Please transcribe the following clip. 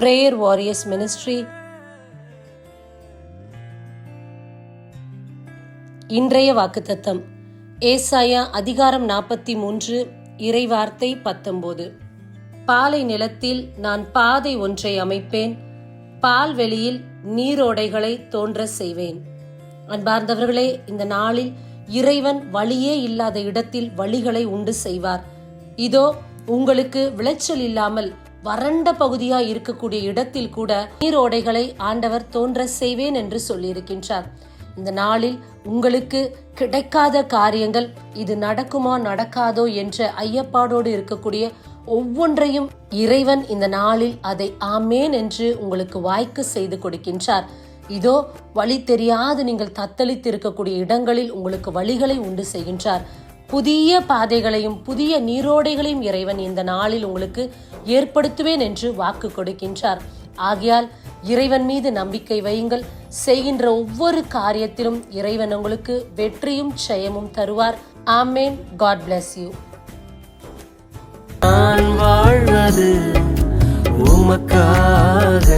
Prayer Warriors Ministry. இன்றைய வாக்குத்தத்தம் ஏசாயா அதிகாரம் 43 இறைவார்த்தை 19. பாலை நிலத்தில் நான் பாதை ஒன்றை அமைப்பேன், பால்வெளியில் நீரோடைகளை தோன்ற செய்வேன். அன்பார்ந்தவர்களே, இந்த நாளில் இறைவன் வழியே இல்லாத இடத்தில் வழிகளை உண்டு செய்வார். இதோ உங்களுக்கு விளைச்சல் இல்லாமல் வறண்ட பகுதியா இருக்கக்கூடிய இடத்தில் கூட நீரோடைகளை ஆண்டவர் தோன்ற செய்வேன் என்று சொல்லியிருக்கின்றார். இந்த நாளில் உங்களுக்கு கிடைக்காத காரியங்கள், இது நடக்குமா நடக்காதோ என்ற ஐயப்பாடோடு இருக்கக்கூடிய ஒவ்வொன்றையும் இறைவன் இந்த நாளில் அதை ஆமேன் என்று உங்களுக்கு வாய்க்கு செய்து கொடுக்கின்றார். இதோ வழி தெரியாது நீங்கள் தத்தளித்து இருக்கக்கூடிய இடங்களில் உங்களுக்கு வழிகளை உண்டு செய்கின்றார். புதிய பாதைகளையும் புதிய நீரோடைகளையும் இறைவன் இந்த நாளில் உங்களுக்கு ஏற்படுத்துவேன் என்று வாக்கு கொடுக்கின்றார். ஆகையால் இறைவன் மீது நம்பிக்கை வையுங்கள். செய்கின்ற ஒவ்வொரு காரியத்திலும் இறைவன் உங்களுக்கு வெற்றியும் ஜெயமும் தருவார். ஆமேன். God bless you. நான் வாழ்வது உமக்காக.